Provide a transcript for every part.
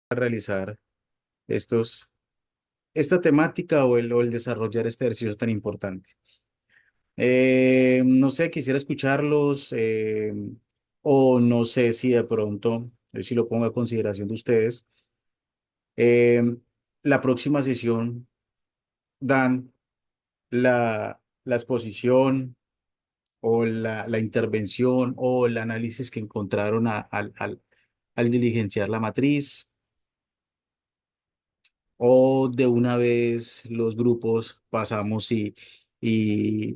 a realizar estos, esta temática o el desarrollar este ejercicio tan importante. No sé, quisiera escucharlos o no sé si de pronto, si lo pongo a consideración de ustedes, eh, la próxima sesión dan la exposición o la intervención o el análisis que encontraron al diligenciar la matriz, o de una vez los grupos pasamos y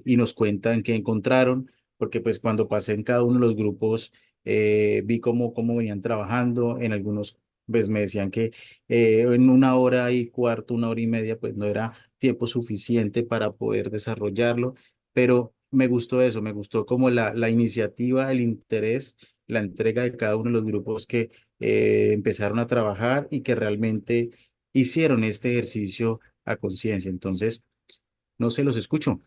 nos cuentan qué encontraron, porque pues cuando pasé en cada uno de los grupos vi cómo venían trabajando. En algunos pues me decían que en una hora y cuarto, una hora y media, pues no era tiempo suficiente para poder desarrollarlo, pero me gustó eso, me gustó como la iniciativa, el interés, la entrega de cada uno de los grupos que empezaron a trabajar y que realmente hicieron este ejercicio a conciencia. Entonces, no se los escucho.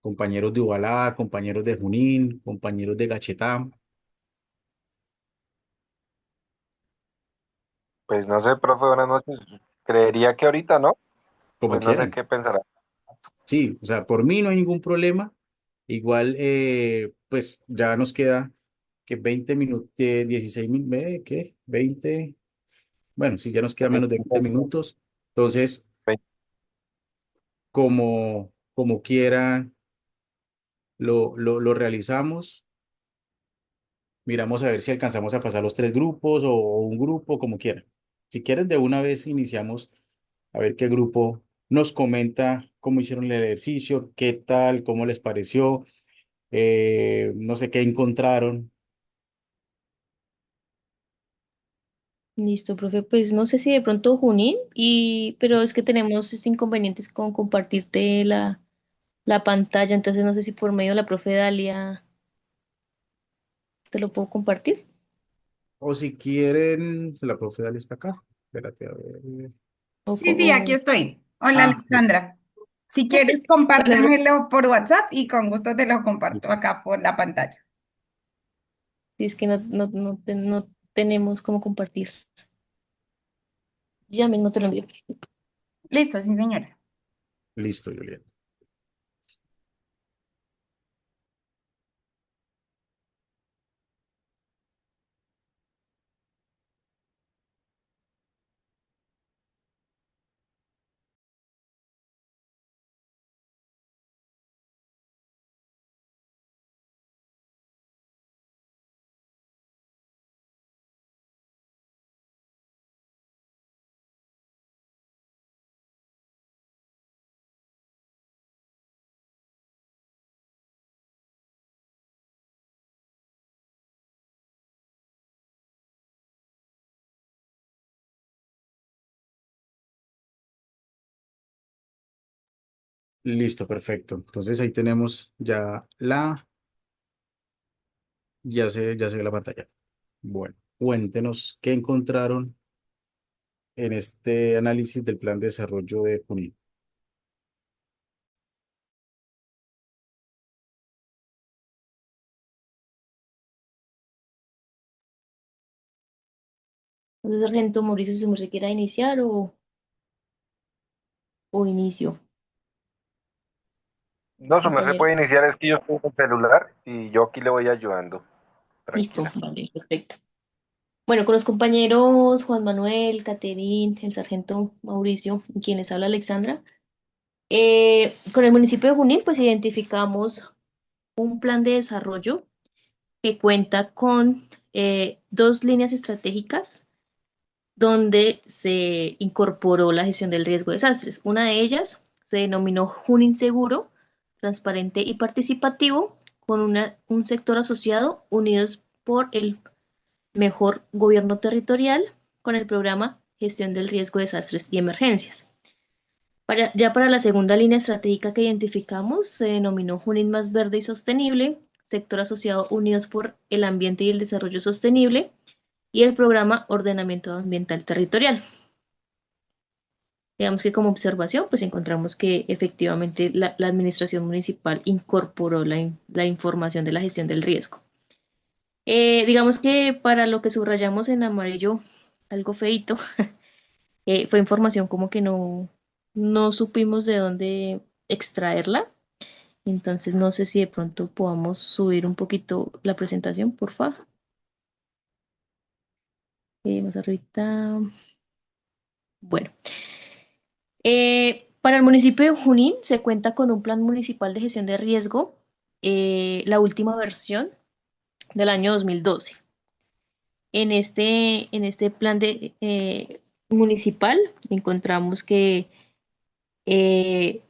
Compañeros de Ubalá, compañeros de Junín, compañeros de Gachetá, Pues no sé, profe, buenas noches. Creería que ahorita, ¿no? como Pues no sé quieran. qué pensará. Sí, o sea, por mí no hay ningún problema. Igual, pues ya nos queda que 20 minutos, 16 mil, ¿qué? 20, bueno, sí, ya nos queda menos de 20 minutos. Entonces, como quieran, lo realizamos. Miramos a ver si alcanzamos a pasar los tres grupos o un grupo, como quieran. Si quieren, de una vez iniciamos a ver qué grupo nos comenta cómo hicieron el ejercicio, qué tal, cómo les pareció, no sé qué encontraron. Listo, profe. Pues no sé si de pronto Junín, pero es que tenemos inconvenientes con compartirte la pantalla, entonces no sé si por medio de la profe Dalia te lo puedo compartir. O si quieren, la profe Dale está acá. Espérate, a ver. O, Sí, sí, aquí o- estoy. Hola, Ah, listo. Alexandra. Si quieres, Hola, profe. compártemelo por WhatsApp y con gusto te lo comparto Listo. acá por la pantalla. Si es que no tenemos cómo compartir. Ya mismo te lo envío. Listo, sí, señora. Listo, Julián. Listo, perfecto. Entonces ahí tenemos ya se ve la pantalla. Bueno, cuéntenos qué encontraron en este análisis del plan de desarrollo de Junín. Entonces, Sargento Mauricio, si me quiera iniciar o inicio, No, su merced compañero. puede iniciar, es que yo estoy en el celular y yo aquí le voy ayudando. Listo, Tranquila. vale, perfecto. Bueno, con los compañeros Juan Manuel, Caterín, el sargento Mauricio, y quien les habla Alexandra, con el municipio de Junín, pues identificamos un plan de desarrollo que cuenta con dos líneas estratégicas donde se incorporó la gestión del riesgo de desastres. Una de ellas se denominó Junín Seguro, transparente y participativo, con un sector asociado unidos por el mejor gobierno territorial con el programa Gestión del Riesgo de Desastres y Emergencias. Ya para la segunda línea estratégica que identificamos, se denominó Junín más verde y sostenible, sector asociado Unidos por el Ambiente y el Desarrollo Sostenible y el programa Ordenamiento Ambiental Territorial. Digamos que como observación, pues encontramos que efectivamente la administración municipal incorporó la información de la gestión del riesgo. Digamos que para lo que subrayamos en amarillo, algo feito, fue información como que no supimos de dónde extraerla. Entonces no sé si de pronto podamos subir un poquito la presentación, por favor. Más ahorita. Bueno, para el municipio de Junín se cuenta con un plan municipal de gestión de riesgo, la última versión del año 2012. En este plan municipal encontramos que eh,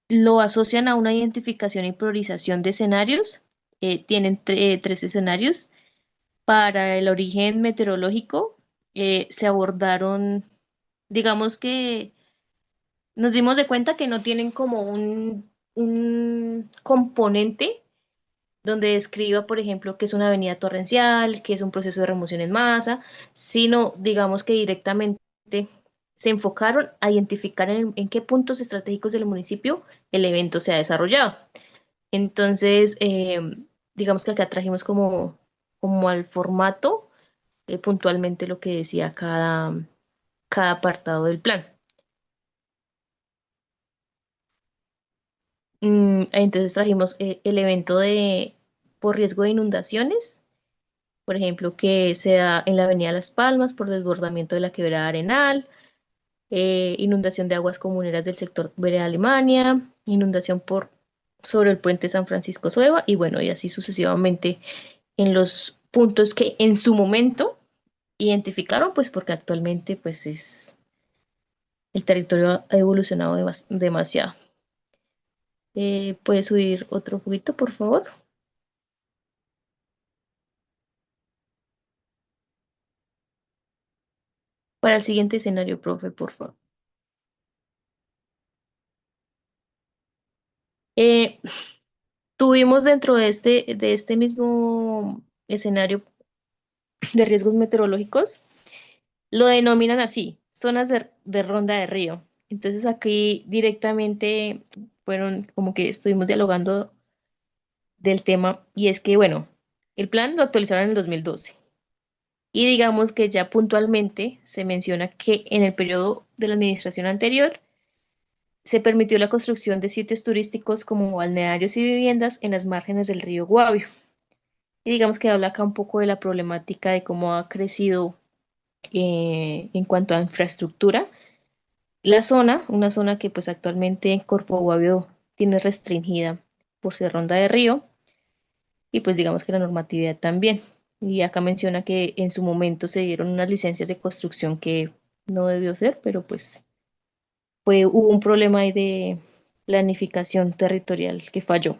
lo asocian a una identificación y priorización de escenarios. Tienen tres escenarios. Para el origen meteorológico se abordaron, digamos que nos dimos de cuenta que no tienen como un componente donde describa, por ejemplo, que es una avenida torrencial, que es un proceso de remoción en masa, sino digamos que directamente se enfocaron a identificar en qué puntos estratégicos del municipio el evento se ha desarrollado. Entonces, digamos que acá trajimos como al formato puntualmente lo que decía cada apartado del plan. Entonces trajimos el evento por riesgo de inundaciones, por ejemplo, que se da en la Avenida Las Palmas por desbordamiento de la quebrada Arenal, inundación de aguas comuneras del sector Vereda Alemania, inundación sobre el puente San Francisco Sueva y bueno, y así sucesivamente en los puntos que en su momento identificaron, pues porque actualmente pues el territorio ha evolucionado demasiado. ¿Puedes subir otro poquito, por favor? Para el siguiente escenario, profe, por favor. Eh, Tuvimos dentro de este mismo escenario de riesgos meteorológicos, lo denominan así, zonas de ronda de río. Entonces aquí directamente fueron como que estuvimos dialogando del tema y es que, bueno, el plan lo actualizaron en el 2012 y digamos que ya puntualmente se menciona que en el periodo de la administración anterior se permitió la construcción de sitios turísticos como balnearios y viviendas en las márgenes del río Guavio. Y digamos que habla acá un poco de la problemática de cómo ha crecido en cuanto a infraestructura la zona, una zona que pues actualmente Corpo Guavio tiene restringida por ser ronda de río y pues digamos que la normatividad también. Y acá menciona que en su momento se dieron unas licencias de construcción que no debió ser, pero pues hubo un problema ahí de planificación territorial que falló.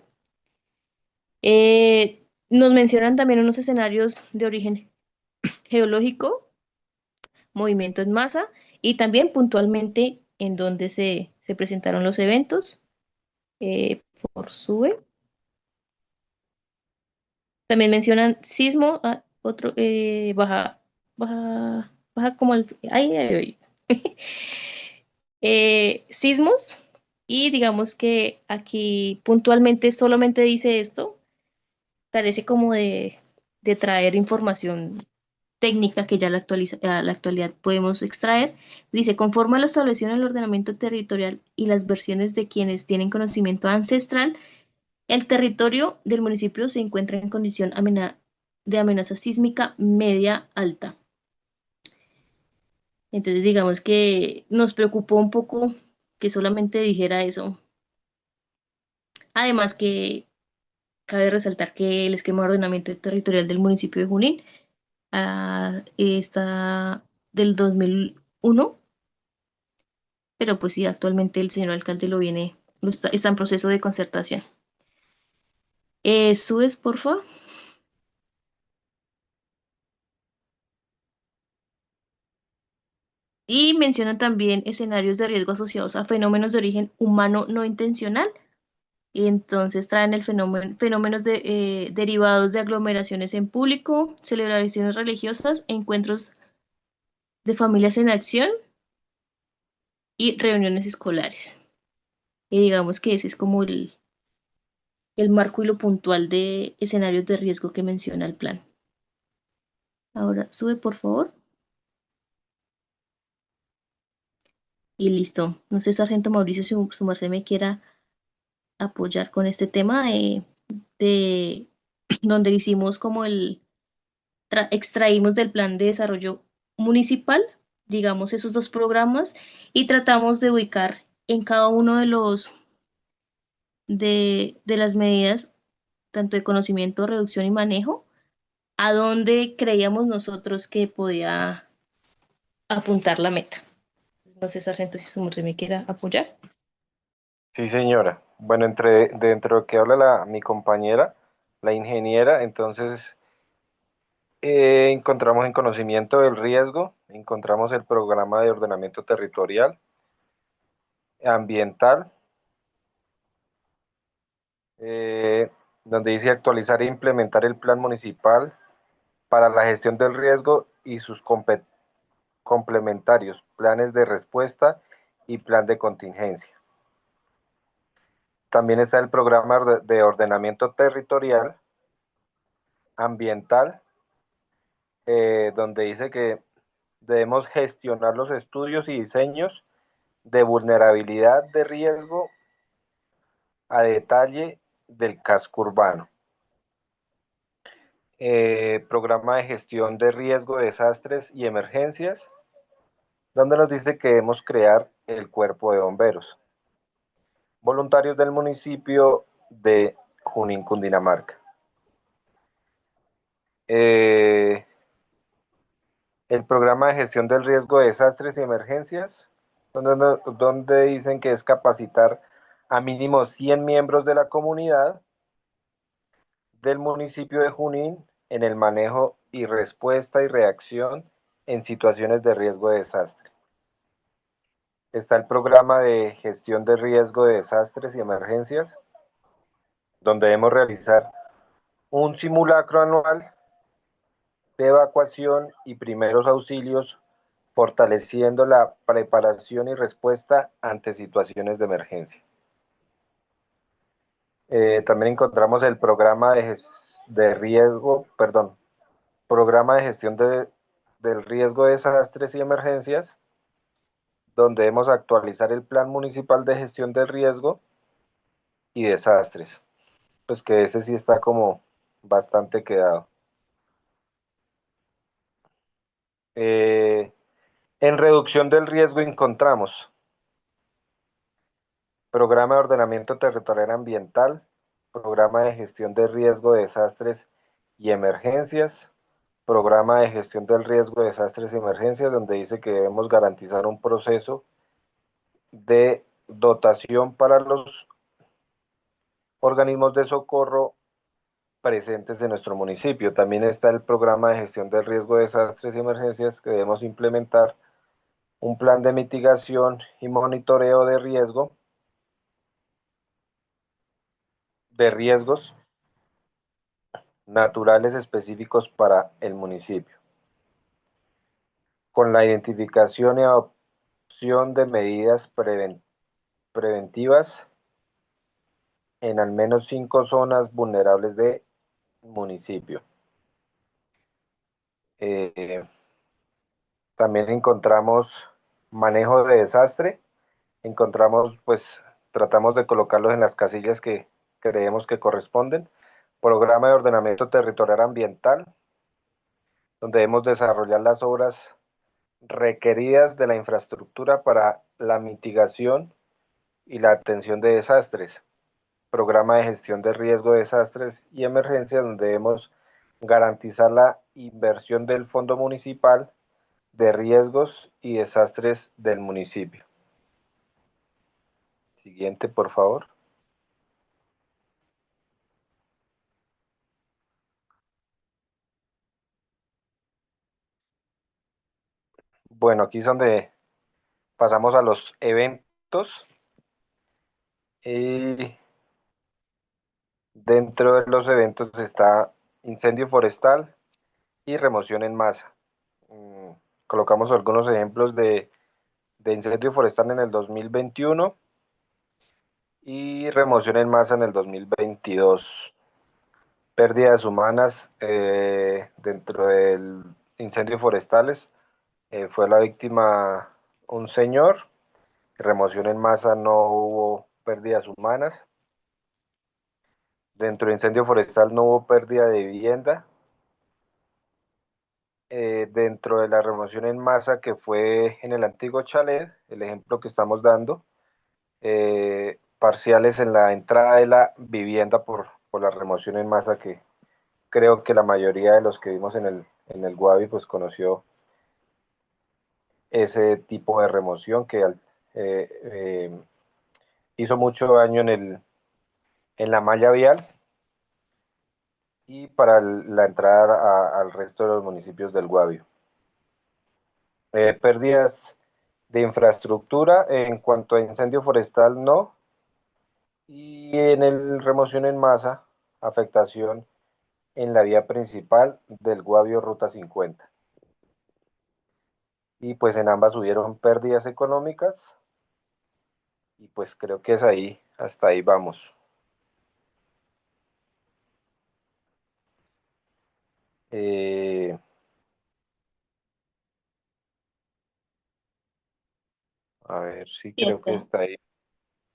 Nos mencionan también unos escenarios de origen geológico, movimiento en masa y también puntualmente en donde se presentaron los eventos por SUBE. También mencionan sismo, otro, baja como el, ay, ay, ay. Sismos y digamos que aquí puntualmente solamente dice esto, carece como de traer información técnica que ya a la actualidad podemos extraer. Dice, conforme a lo establecido en el ordenamiento territorial y las versiones de quienes tienen conocimiento ancestral, el territorio del municipio se encuentra en condición de amenaza sísmica media alta. Entonces, digamos que nos preocupó un poco que solamente dijera eso. Además que cabe resaltar que el esquema de ordenamiento territorial del municipio de Junín está del 2001, pero pues sí, actualmente el señor alcalde está en proceso de concertación. ¿Subes, porfa? Y mencionan también escenarios de riesgo asociados a fenómenos de origen humano no intencional. Y entonces traen fenómenos derivados de aglomeraciones en público, celebraciones religiosas, encuentros de familias en acción y reuniones escolares. Y digamos que ese es como el marco y lo puntual de escenarios de riesgo que menciona el plan. Ahora sube, por favor. Y listo. No sé, Sargento Mauricio, si su merced me quiera apoyar con este tema de donde hicimos como extraímos del plan de desarrollo municipal, digamos, esos dos programas y tratamos de ubicar en cada uno de las medidas, tanto de conocimiento, reducción y manejo, a dónde creíamos nosotros que podía apuntar la meta. No sé, Sargento, si su merced me quiera apoyar. Sí, señora. Bueno, dentro de lo que habla mi compañera, la ingeniera, entonces encontramos en conocimiento del riesgo, encontramos el programa de ordenamiento territorial, ambiental, eh, donde dice actualizar e implementar el plan municipal para la gestión del riesgo y sus complementarios, planes de respuesta y plan de contingencia. También está el programa de ordenamiento territorial, ambiental, donde dice que debemos gestionar los estudios y diseños de vulnerabilidad de riesgo a detalle del casco urbano. Programa de gestión de riesgo, desastres y emergencias, donde nos dice que debemos crear el cuerpo de bomberos. Voluntarios del municipio de Junín, Cundinamarca. El programa de gestión del riesgo de desastres y emergencias, donde dicen que es capacitar a mínimo 100 miembros de la comunidad del municipio de Junín en el manejo y respuesta y reacción en situaciones de riesgo de desastre. Está el programa de gestión de riesgo de desastres y emergencias, donde debemos realizar un simulacro anual de evacuación y primeros auxilios, fortaleciendo la preparación y respuesta ante situaciones de emergencia. También encontramos el programa de riesgo, perdón, programa de gestión del riesgo de desastres y emergencias, donde debemos actualizar el plan municipal de gestión del riesgo y desastres. Pues que ese sí está como bastante quedado. En reducción del riesgo encontramos programa de ordenamiento territorial ambiental, programa de gestión de riesgo de desastres y emergencias, programa de gestión del riesgo de desastres y emergencias, donde dice que debemos garantizar un proceso de dotación para los organismos de socorro presentes en nuestro municipio. También está el programa de gestión del riesgo de desastres y emergencias que debemos implementar un plan de mitigación y monitoreo de riesgos naturales específicos para el municipio, con la identificación y adopción de medidas preventivas en al menos 5 zonas vulnerables del municipio. También encontramos manejo de desastre, encontramos, pues, tratamos de colocarlos en las casillas que creemos que corresponden. Programa de ordenamiento territorial ambiental, donde debemos desarrollar las obras requeridas de la infraestructura para la mitigación y la atención de desastres. Programa de gestión de riesgo de desastres y emergencias, donde debemos garantizar la inversión del Fondo Municipal de Riesgos y Desastres del municipio. Siguiente, por favor. Bueno, aquí es donde pasamos a los eventos. Y dentro de los eventos está incendio forestal y remoción en masa. Colocamos algunos ejemplos de incendio forestal en el 2021 y remoción en masa en el 2022. Pérdidas humanas dentro del incendios forestales. Fue la víctima un señor. Remoción en masa, no hubo pérdidas humanas. Dentro de incendio forestal no hubo pérdida de vivienda. Dentro de la remoción en masa que fue en el antiguo chalet, el ejemplo que estamos dando, parciales en la entrada de la vivienda por la remoción en masa que creo que la mayoría de los que vimos en el Guavi pues conoció ese tipo de remoción que hizo mucho daño en la malla vial y para la entrada al resto de los municipios del Guavio. Pérdidas de infraestructura en cuanto a incendio forestal no, y en el remoción en masa, afectación en la vía principal del Guavio Ruta 50. Y pues en ambas hubieron pérdidas económicas y pues creo que es ahí, hasta ahí vamos. Eh, a ver, sí Y creo que está ahí.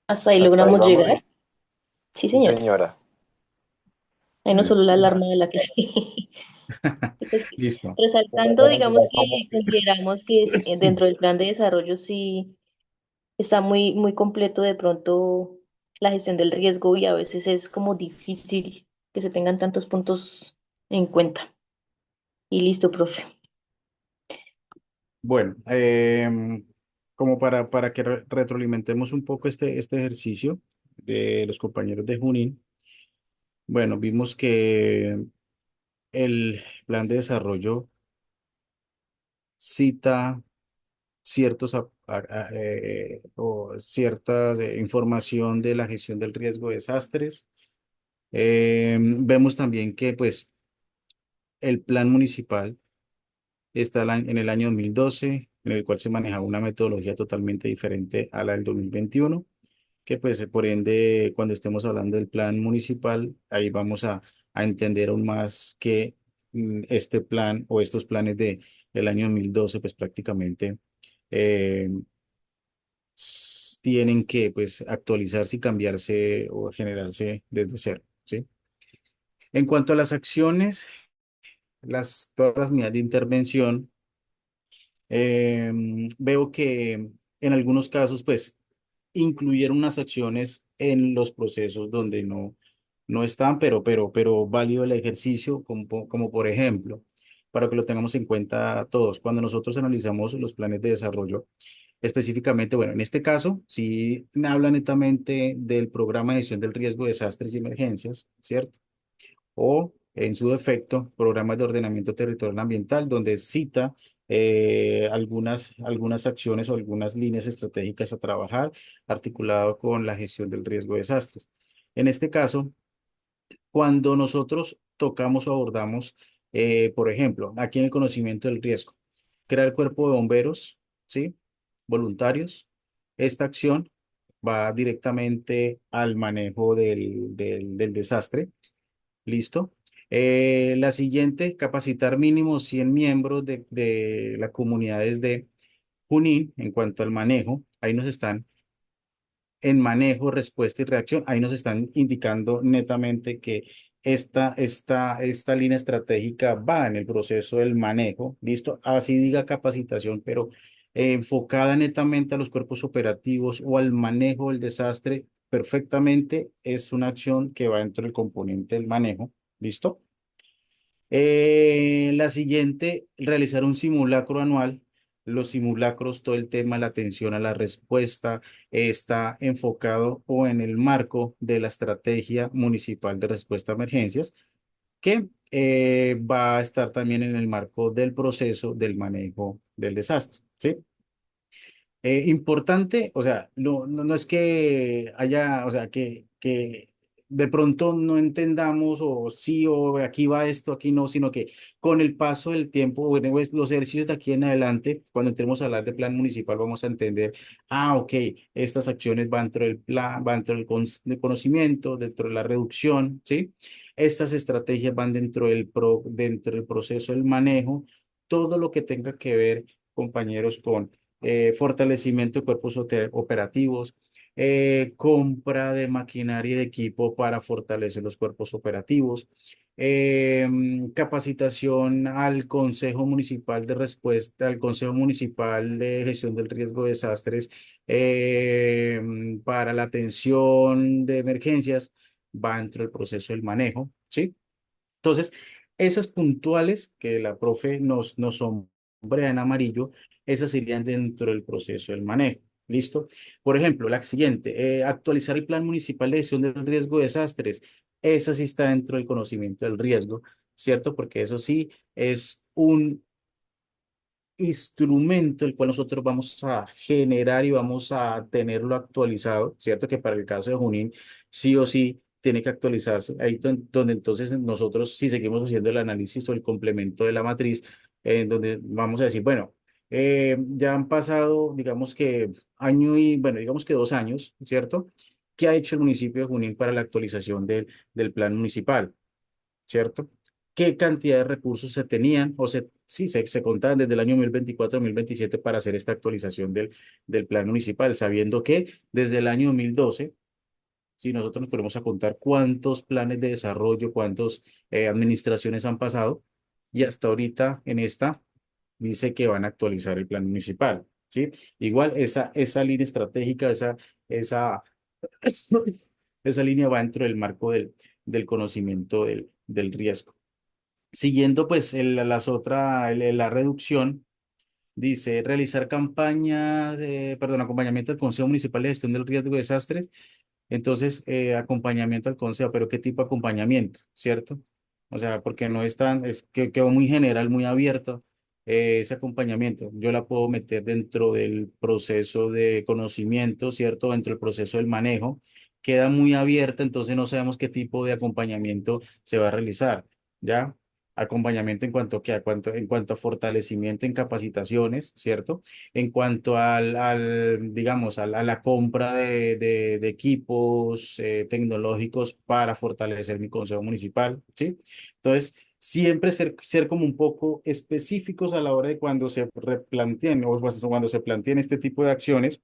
hasta ahí Hasta ahí logramos vamos. llegar. Sí, Sí, señor. señora. Ahí no solo la alarma Vas. de la que pues, Listo. resaltando, digamos que consideramos que dentro del plan de desarrollo sí está muy completo de pronto la gestión del riesgo y a veces es como difícil que se tengan tantos puntos en cuenta. Y listo, profe. Bueno, como para que retroalimentemos un poco este ejercicio de los compañeros de Junín, bueno, vimos que el plan de desarrollo cita ciertos o cierta información de la gestión del riesgo de desastres. Vemos también que pues el plan municipal está en el año 2012, en el cual se manejaba una metodología totalmente diferente a la del 2021, que pues por ende, cuando estemos hablando del plan municipal, ahí vamos a entender aún más que este plan o estos planes de el año 2012, pues prácticamente eh, tienen que pues actualizarse y cambiarse o generarse desde cero, ¿sí? En cuanto a las acciones, todas las medidas de intervención, veo que en algunos casos, pues, incluyeron unas acciones en los procesos donde no están, pero válido el ejercicio, como por ejemplo, para que lo tengamos en cuenta todos, cuando nosotros analizamos los planes de desarrollo, específicamente, bueno, en este caso, sí habla netamente del programa de gestión del riesgo de desastres y emergencias, ¿cierto? O en su defecto, programas de ordenamiento territorial ambiental, donde cita algunas acciones o algunas líneas estratégicas a trabajar, articulado con la gestión del riesgo de desastres. En este caso, cuando nosotros tocamos o abordamos, por ejemplo, aquí en el conocimiento del riesgo, crear cuerpo de bomberos, ¿sí? Voluntarios, esta acción va directamente al manejo del desastre. ¿Listo? La siguiente, capacitar mínimo 100 miembros de las comunidades de Junín en cuanto al manejo. Ahí nos están en manejo, respuesta y reacción. Ahí nos están indicando netamente que esta línea estratégica va en el proceso del manejo. ¿Listo? Así diga capacitación, pero enfocada netamente a los cuerpos operativos o al manejo del desastre. Perfectamente es una acción que va dentro del componente del manejo. ¿Listo? La siguiente, realizar un simulacro anual. Los simulacros, todo el tema, la atención a la respuesta, está enfocado o en el marco de la estrategia municipal de respuesta a emergencias, que va a estar también en el marco del proceso del manejo del desastre, ¿sí? Importante, o sea, no es que haya, o sea, que de pronto no entendamos o sí o aquí va esto, aquí no, sino que con el paso del tiempo, bueno, pues, los ejercicios de aquí en adelante, cuando entremos a hablar de plan municipal, vamos a entender, ok, estas acciones van dentro del plan, van dentro del conocimiento, dentro de la reducción, ¿sí? Estas estrategias van dentro del proceso del manejo todo lo que tenga que ver, compañeros, con fortalecimiento de cuerpos operativos, compra de maquinaria y de equipo para fortalecer los cuerpos operativos, capacitación al Consejo Municipal de Respuesta, al Consejo Municipal de Gestión del Riesgo de Desastres, para la atención de emergencias, va dentro del proceso del manejo, ¿sí? Entonces, esas puntuales que la profe nos sombrea en amarillo, esas irían dentro del proceso del manejo. ¿Listo? Por ejemplo, la siguiente, actualizar el Plan Municipal de Gestión del Riesgo de Desastres. Esa sí está dentro del conocimiento del riesgo, ¿cierto? Porque eso sí es un instrumento el cual nosotros vamos a generar y vamos a tenerlo actualizado, ¿cierto? Que para el caso de Junín, sí o sí tiene que actualizarse. Ahí donde entonces nosotros, si seguimos haciendo el análisis o el complemento de la matriz, en donde vamos a decir, bueno, ya han pasado, digamos que año y, bueno, digamos que 2 años, ¿cierto? ¿Qué ha hecho el municipio de Junín para la actualización del plan municipal? ¿Cierto? ¿Qué cantidad de recursos se tenían o se contaban desde el año 2024-2027 para hacer esta actualización del plan municipal, sabiendo que desde el año 2012, si nosotros nos ponemos a contar cuántos planes de desarrollo, cuántas administraciones han pasado, y hasta ahorita en esta dice que van a actualizar el plan municipal, ¿sí? Igual esa línea estratégica, esa, esa línea va dentro del marco del conocimiento del riesgo. Siguiendo pues la reducción, dice realizar campañas, perdón, acompañamiento al Consejo Municipal de Gestión del Riesgo de Desastres. Entonces, acompañamiento al consejo, pero ¿qué tipo de acompañamiento? ¿Cierto? O sea, porque no es tan, es que quedó muy general, muy abierto ese acompañamiento. Yo la puedo meter dentro del proceso de conocimiento, ¿cierto? Dentro del proceso del manejo. Queda muy abierta, entonces no sabemos qué tipo de acompañamiento se va a realizar, ¿ya? Acompañamiento en cuanto a fortalecimiento en capacitaciones, ¿cierto? En cuanto digamos, a la compra de equipos tecnológicos para fortalecer mi consejo municipal, ¿sí? Entonces, siempre ser como un poco específicos a la hora de cuando se replanteen o cuando se planteen este tipo de acciones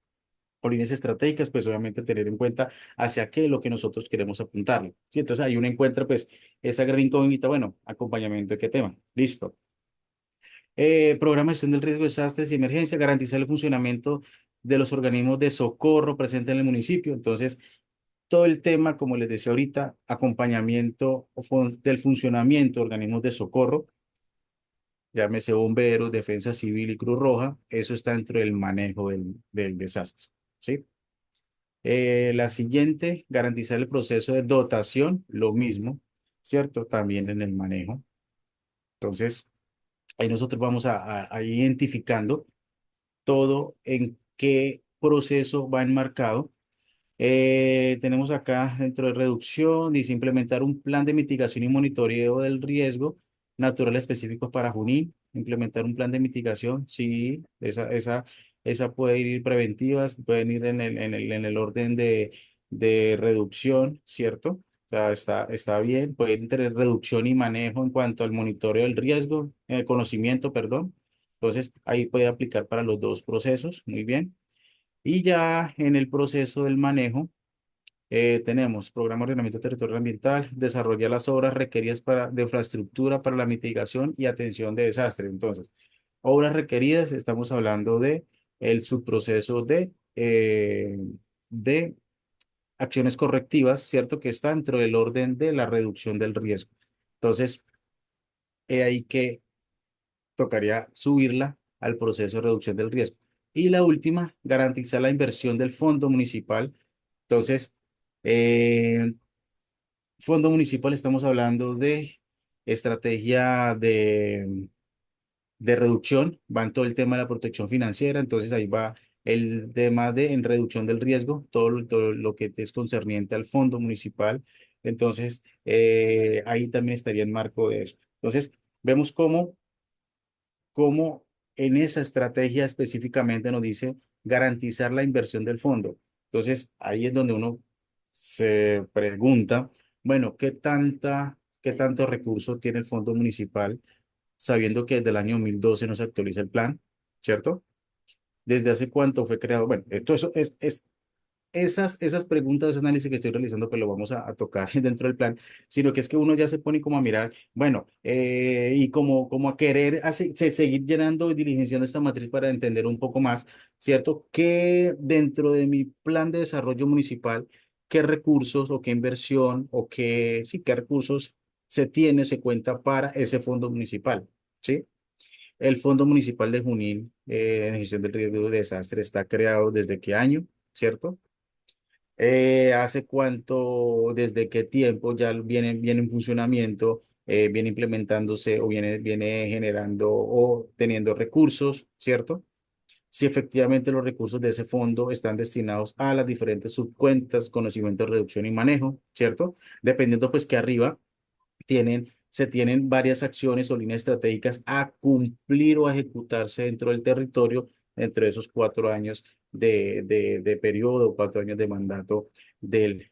o líneas estratégicas, pues obviamente tener en cuenta hacia qué es lo que nosotros queremos apuntarle, ¿sí? Entonces, ahí uno encuentra, pues, esa gran incógnita, bueno, acompañamiento de qué tema, listo. Programa de gestión del riesgo de desastres y emergencia, garantizar el funcionamiento de los organismos de socorro presentes en el municipio. Entonces, todo el tema, como les decía ahorita, acompañamiento del funcionamiento de organismos de socorro, llámese bomberos, defensa civil y Cruz Roja, eso está dentro del manejo del desastre, ¿sí? La siguiente, garantizar el proceso de dotación, lo mismo, ¿cierto? También en el manejo. Entonces, ahí nosotros vamos a ir identificando todo en qué proceso va enmarcado. Tenemos acá dentro de reducción, dice implementar un plan de mitigación y monitoreo del riesgo natural específico para Junín. Implementar un plan de mitigación, sí, esa puede ir preventivas, pueden ir en el orden de reducción, ¿cierto? O sea, está bien, puede ir entre reducción y manejo en cuanto al monitoreo del riesgo, conocimiento, perdón. Entonces, ahí puede aplicar para los dos procesos, muy bien. Y ya en el proceso del manejo, tenemos programa de ordenamiento territorial ambiental, desarrollar las obras requeridas de infraestructura para la mitigación y atención de desastres. Entonces, obras requeridas, estamos hablando de el subproceso de acciones correctivas, ¿cierto? Que está dentro del orden de la reducción del riesgo. Entonces, he ahí que tocaría subirla al proceso de reducción del riesgo. Y la última, garantizar la inversión del fondo municipal. Entonces, eh, fondo municipal, estamos hablando de estrategia de reducción, va en todo el tema de la protección financiera, entonces ahí va el tema de en reducción del riesgo, todo lo que es concerniente al fondo municipal, entonces ahí también estaría en marco de eso. Entonces, vemos cómo en esa estrategia específicamente nos dice garantizar la inversión del fondo. Entonces, ahí es donde uno se pregunta, bueno, qué tanto recurso tiene el fondo municipal? sabiendo que desde el año 2012 no se actualiza el plan, ¿cierto? ¿Desde hace cuánto fue creado? Bueno, esto eso es esas preguntas, ese análisis que estoy realizando, pues lo vamos a tocar dentro del plan, sino que es que uno ya se pone como a mirar, bueno, y como a querer seguir llenando y diligenciando esta matriz para entender un poco más, ¿cierto? Que dentro de mi plan de desarrollo municipal, qué recursos o qué inversión o qué, sí, qué recursos se tiene, se cuenta para ese fondo municipal, ¿sí? El Fondo Municipal de Junín de Gestión del Riesgo de Desastre está creado desde qué año, ¿cierto? ¿Hace cuánto, desde qué tiempo ya viene en funcionamiento, viene implementándose o viene generando o teniendo recursos, ¿cierto? Si efectivamente los recursos de ese fondo están destinados a las diferentes subcuentas, conocimiento, reducción y manejo, ¿cierto? Dependiendo pues que arriba se tienen varias acciones o líneas estratégicas a cumplir o a ejecutarse dentro del territorio dentro de esos 4 años de periodo, 4 años de mandato del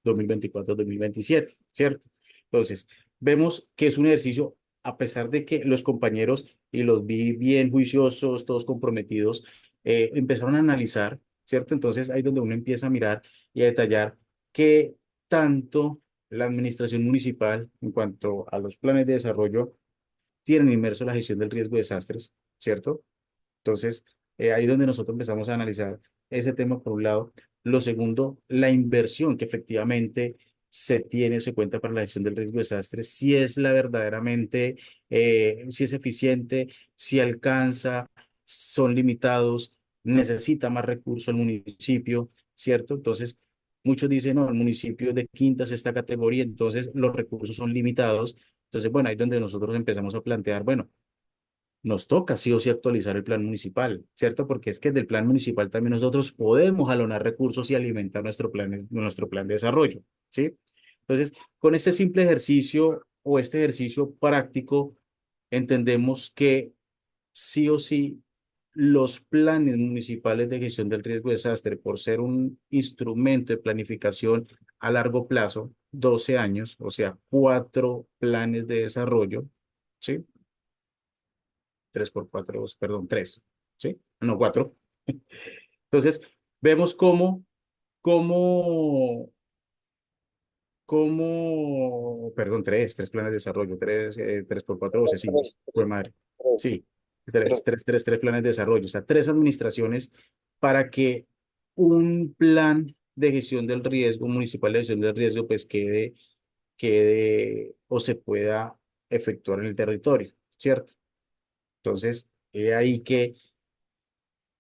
2024-2027, ¿cierto? Entonces, vemos que es un ejercicio, a pesar de que los compañeros, y los vi bien juiciosos, todos comprometidos, empezaron a analizar, ¿cierto? Entonces, ahí es donde uno empieza a mirar y a detallar qué tanto la administración municipal, en cuanto a los planes de desarrollo, tienen inmerso la gestión del riesgo de desastres, ¿cierto? Entonces, ahí es donde nosotros empezamos a analizar ese tema por un lado. Lo segundo, la inversión que efectivamente se tiene, se cuenta para la gestión del riesgo de desastres, si es la verdaderamente, si es eficiente, si alcanza, son limitados, necesita más recursos el municipio, ¿cierto? Entonces, muchos dicen, no, el municipio es de quinta, sexta categoría, entonces los recursos son limitados. Entonces, bueno, ahí es donde nosotros empezamos a plantear, bueno, nos toca sí o sí actualizar el plan municipal, ¿cierto? Porque es que del plan municipal también nosotros podemos jalonar recursos y alimentar nuestro plan de desarrollo, ¿sí? Entonces, con este simple ejercicio o este ejercicio práctico, entendemos que sí o sí los planes municipales de gestión del riesgo de desastre, por ser un instrumento de planificación a largo plazo, 12 años, o sea, 4 planes de desarrollo, ¿sí? 3 por 4, perdón, tres, ¿sí? No, cuatro. Entonces, vemos cómo, perdón, tres planes de desarrollo, 3 por 4, 12, sí, fue madre. Sí, tres planes de desarrollo, o sea, 3 administraciones para que un plan de gestión del riesgo, municipal de gestión del riesgo, pues quede o se pueda efectuar en el territorio, ¿cierto? Entonces, he ahí que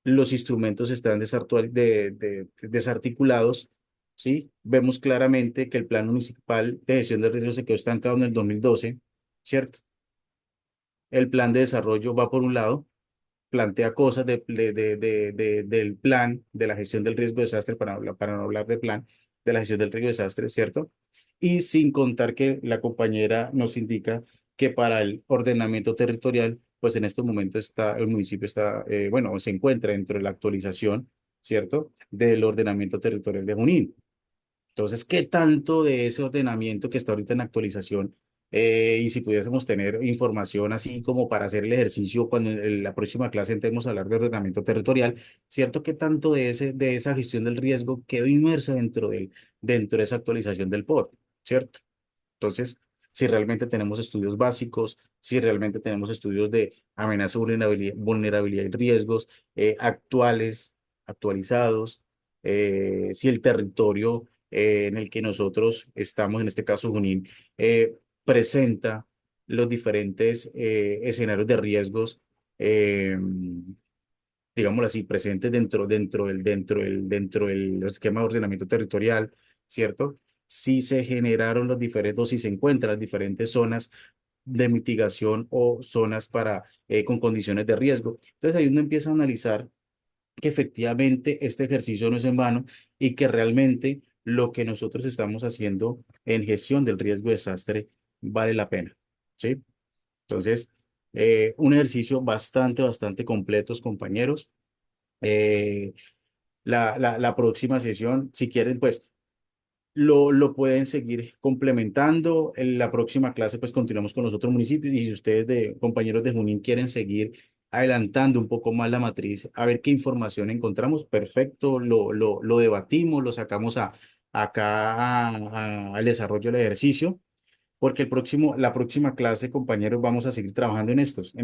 los instrumentos están desarticulados, ¿sí? Vemos claramente que el Plan Municipal de Gestión de Riesgos se quedó estancado en el 2012, ¿cierto? El plan de desarrollo va por un lado, plantea cosas del plan de la gestión del riesgo de desastre, para no hablar de plan, de la gestión del riesgo de desastre, ¿cierto? Y sin contar que la compañera nos indica que para el ordenamiento territorial, pues en este momento el municipio está, bueno, se encuentra dentro de la actualización, ¿cierto? Del ordenamiento territorial de Junín. Entonces, ¿qué tanto de ese ordenamiento que está ahorita en actualización, y si pudiésemos tener información así como para hacer el ejercicio cuando en la próxima clase entremos a hablar de ordenamiento territorial, ¿cierto? ¿Qué tanto de esa gestión del riesgo quedó inmersa dentro de esa actualización del POD, ¿cierto? Entonces, si realmente tenemos estudios básicos, si realmente tenemos estudios de amenaza, vulnerabilidad y riesgos actuales, actualizados, si el territorio en el que nosotros estamos, en este caso Junín, presenta los diferentes escenarios de riesgos, eh, digámoslo así, presentes dentro del esquema de ordenamiento territorial, ¿cierto? Si se generaron los diferentes, o si se encuentran las diferentes zonas de mitigación o zonas con condiciones de riesgo. Entonces ahí uno empieza a analizar que efectivamente este ejercicio no es en vano y que realmente lo que nosotros estamos haciendo en gestión del riesgo de desastre vale la pena, ¿sí? Entonces, un ejercicio bastante completo, compañeros. La próxima sesión, si quieren, pues lo pueden seguir complementando. En la próxima clase, pues continuamos con los otros municipios y si ustedes, compañeros de Junín, quieren seguir adelantando un poco más la matriz, a ver qué información encontramos, perfecto, lo debatimos, lo sacamos acá al desarrollo del ejercicio, porque la próxima clase, compañeros, vamos a seguir trabajando en estos.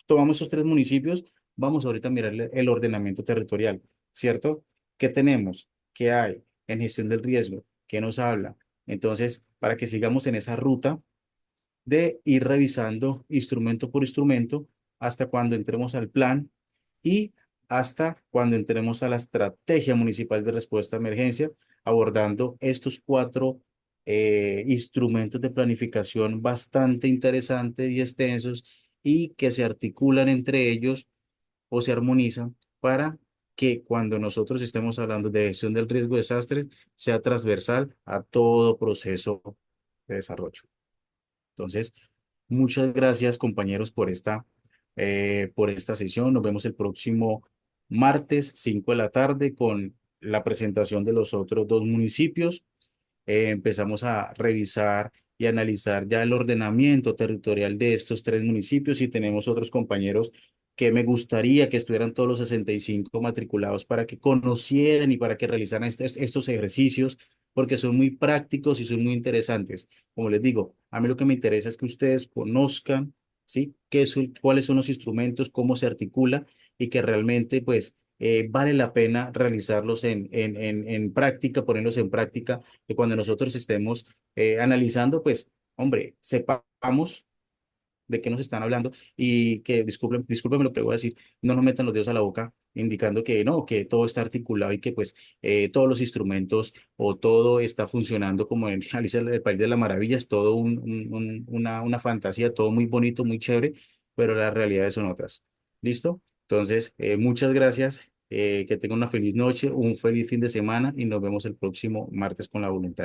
Tomamos estos tres municipios, vamos ahorita a mirar el ordenamiento territorial, ¿cierto? ¿Qué tenemos? ¿Qué hay en gestión del riesgo? ¿Qué nos habla? Entonces, para que sigamos en esa ruta de ir revisando instrumento por instrumento hasta cuando entremos al plan y hasta cuando entremos a la estrategia municipal de respuesta a emergencia, abordando estos cuatro instrumentos de planificación bastante interesantes y extensos y que se articulan entre ellos o se armonizan para que cuando nosotros estemos hablando de gestión del riesgo de desastres sea transversal a todo proceso de desarrollo. Entonces, muchas gracias, compañeros, por esta sesión. Nos vemos el próximo martes, 5 de la tarde, con la presentación de los otros dos municipios. Empezamos a revisar y analizar ya el ordenamiento territorial de estos tres municipios y tenemos otros compañeros que me gustaría que estuvieran todos los 65 matriculados para que conocieran y para que realizaran estos ejercicios, porque son muy prácticos y son muy interesantes. Como les digo, a mí lo que me interesa es que ustedes conozcan, ¿sí? Cuáles son los instrumentos, cómo se articula y que realmente, pues, vale la pena realizarlos en práctica, ponerlos en práctica, que cuando nosotros estemos analizando, pues, hombre, sepamos de qué nos están hablando y que, discúlpenme lo que voy a decir, no nos metan los dedos a la boca indicando que no, que todo está articulado y que pues todos los instrumentos o todo está funcionando como en Alicia en el País de las Maravillas, todo una fantasía, todo muy bonito, muy chévere, pero las realidades son otras. ¿Listo? Entonces, muchas gracias, que tengan una feliz noche, un feliz fin de semana y nos vemos el próximo martes con la voluntad.